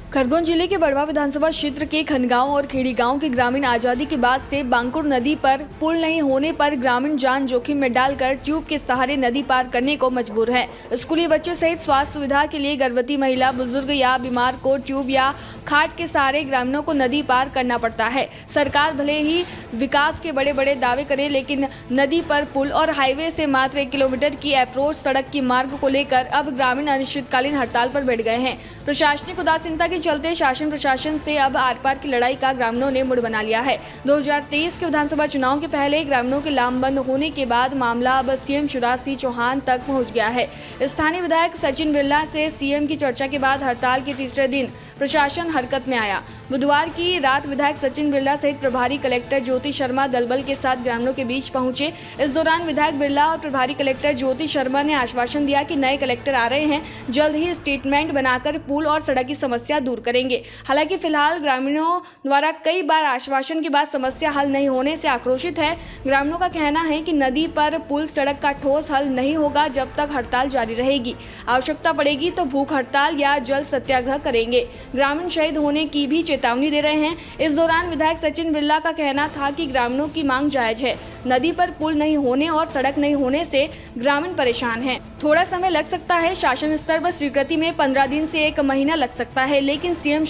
खरगोन जिले के बड़वा विधानसभा क्षेत्र के खनगांव और खेड़ी गांव के ग्रामीण आजादी के बाद से बांकुर नदी पर पुल नहीं होने पर ग्रामीण जान जोखिम में डालकर ट्यूब के सहारे नदी पार करने को मजबूर है। स्कूली बच्चे सहित स्वास्थ्य सुविधा के लिए गर्भवती महिला, बुजुर्ग या बीमार को ट्यूब या खाट के सहारे ग्रामीणों को नदी पार करना पड़ता है। सरकार भले ही विकास के बड़े बड़े दावे करे, लेकिन नदी पर पुल और हाईवे से मात्र 1 किलोमीटर की अप्रोच सड़क की मार्ग को लेकर अब ग्रामीण अनिश्चितकालीन हड़ताल पर बैठ गए हैं। प्रशासनिक उदासीनता के चलते शासन प्रशासन से अब आर पार की लड़ाई का ग्रामीणों ने मुड़ बना लिया है। 2023 के विधानसभा चुनाव के पहले ग्रामीणों के लामबंद होने के बाद मामला अब सीएम शिवराज सिंह चौहान तक पहुंच गया है। स्थानीय विधायक सचिन बिरला से सीएम की चर्चा के बाद हड़ताल के तीसरे दिन प्रशासन हरकत में आया। बुधवार की रात विधायक सचिन बिरला सहित प्रभारी कलेक्टर ज्योति शर्मा दलबल के साथ ग्रामीणों के बीच पहुंचे। इस दौरान विधायक बिरला और प्रभारी कलेक्टर ज्योति शर्मा ने आश्वासन दिया कि नए कलेक्टर आ रहे हैं, जल्द ही स्टेटमेंट बनाकर पुल और सड़क की समस्या दूर करेंगे। हालांकि फिलहाल ग्रामीणों द्वारा कई बार आश्वासन के बाद समस्या हल नहीं होने से आक्रोशित है। ग्रामीणों का कहना है कि नदी पर पुल सड़क का ठोस हल नहीं होगा जब तक हड़ताल जारी रहेगी। आवश्यकता पड़ेगी तो भूख हड़ताल या जल सत्याग्रह करेंगे। ग्रामीण शहीद होने की भी चेतावनी दे रहे हैं। इस दौरान विधायक सचिन बिरला का कहना था कि ग्रामीणों की मांग जायज है। नदी पर पुल नहीं होने और सड़क नहीं होने से ग्रामीण परेशान हैं। थोड़ा समय लग सकता है, शासन स्तर पर स्वीकृति में 15 दिन से 1 महीना लग सकता है, लेकिन सीएम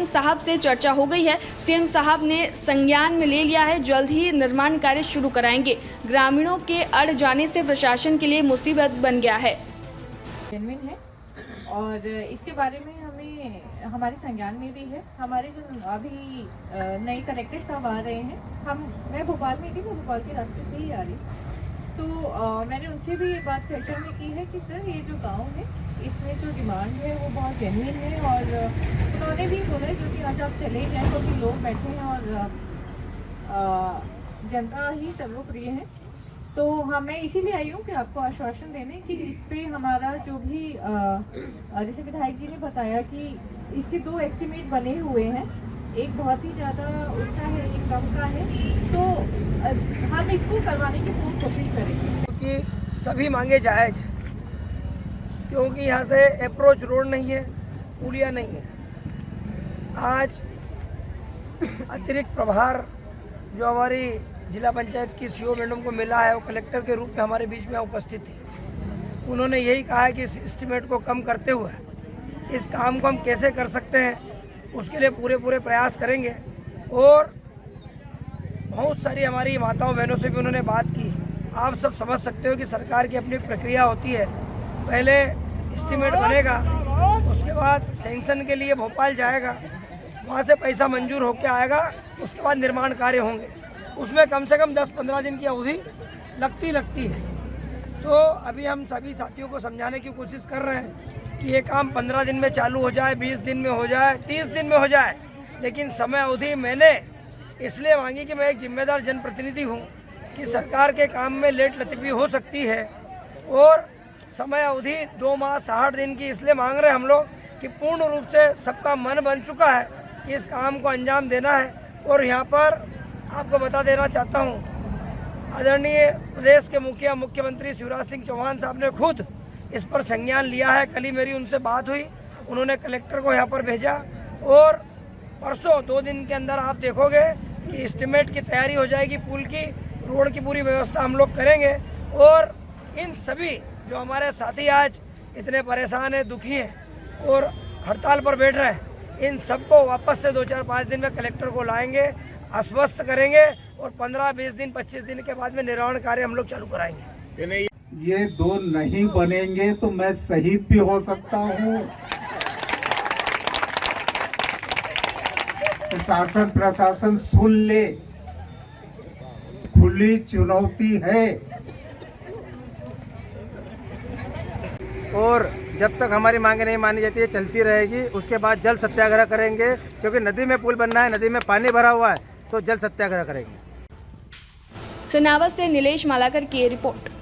साहब से चर्चा हो गई है। सीएम साहब ने संज्ञान में ले लिया है, जल्द ही निर्माण कार्य शुरू कराएंगे। ग्रामीणों के अड़ जाने से प्रशासन के लिए मुसीबत बन गया है। जेन्युइन है और इसके बारे में हमें हमारे संज्ञान में भी है। हमारे जो अभी नए कलेक्टर साहब आ रहे हैं, मैं भोपाल में थी, मैं भोपाल के रास्ते से ही आ रही, तो मैंने उनसे भी ये बात चर्चा में की है कि सर ये जो गांव है इसमें जो डिमांड है वो बहुत जेन्युइन है। और उन्होंने भी बोला जो कि आज आप चले जाएँ तो भी लोग बैठे हैं और जनता ही सर्वप्रिय है। तो हाँ, मैं इसीलिए आई हूँ कि आपको आश्वासन देने कि इस पे हमारा जो भी जैसे विधायक जी ने बताया कि इसके 2 एस्टिमेट बने हुए हैं, एक बहुत ही ज़्यादा उसका है, एक कम का है, तो हम इसको करवाने की पूरी कोशिश करेंगे। क्योंकि सभी मांगे जायज़ हैं, क्योंकि यहाँ से अप्रोच रोड नहीं है, पुलिया नहीं है। आज अतिरिक्त प्रभार जो हमारी जिला पंचायत की सीओ मैडम को मिला है, वो कलेक्टर के रूप में हमारे बीच में उपस्थित थी। उन्होंने यही कहा है कि इस एस्टिमेट को कम करते हुए इस काम को हम कैसे कर सकते हैं, उसके लिए पूरे प्रयास करेंगे। और बहुत सारी हमारी माताओं बहनों से भी उन्होंने बात की। आप सब समझ सकते हो कि सरकार की अपनी प्रक्रिया होती है, पहले एस्टिमेट बनेगा, उसके बाद सैंक्शन के लिए भोपाल जाएगा, वहाँ से पैसा मंजूर होकर आएगा, उसके बाद निर्माण कार्य होंगे। उसमें कम से कम 10-15 दिन की अवधि लगती है। तो अभी हम सभी साथियों को समझाने की कोशिश कर रहे हैं कि ये काम 15 दिन में चालू हो जाए, 20 दिन में हो जाए, 30 दिन में हो जाए, लेकिन समय अवधि मैंने इसलिए मांगी कि मैं एक जिम्मेदार जनप्रतिनिधि हूँ कि सरकार के काम में लेट लतीफ़ी हो सकती है। और समय अवधि 2 माह 60 दिन की इसलिए मांग रहे हैं हम लोग कि पूर्ण रूप से सबका मन बन चुका है कि इस काम को अंजाम देना है। और यहाँ पर आपको बता देना चाहता हूँ, आदरणीय प्रदेश के मुख्यमंत्री शिवराज सिंह चौहान साहब ने खुद इस पर संज्ञान लिया है। कल ही मेरी उनसे बात हुई, उन्होंने कलेक्टर को यहाँ पर भेजा और परसों 2 दिन के अंदर आप देखोगे कि एस्टिमेट की तैयारी हो जाएगी, पुल की, रोड की पूरी व्यवस्था हम लोग करेंगे। और इन सभी जो हमारे साथी आज इतने परेशान हैं, दुखी हैं और हड़ताल पर बैठ रहे हैं, इन सबको वापस से 2-4-5 दिन में कलेक्टर को लाएंगे, आश्वस्त करेंगे और 15-20 दिन 25 दिन के बाद में निर्माण कार्य हम लोग चालू कराएंगे। ये 2 नहीं बनेंगे तो मैं शहीद भी हो सकता हूँ। शासन प्रशासन सुन ले, खुली चुनौती है। और जब तक हमारी मांगे नहीं मानी जाती है, चलती रहेगी। उसके बाद जल सत्याग्रह करेंगे, क्योंकि नदी में पुल बनना है, नदी में पानी भरा हुआ है, तो जल सत्याग्रह करेंगे। सनावत से नीलेश मालाकर की रिपोर्ट।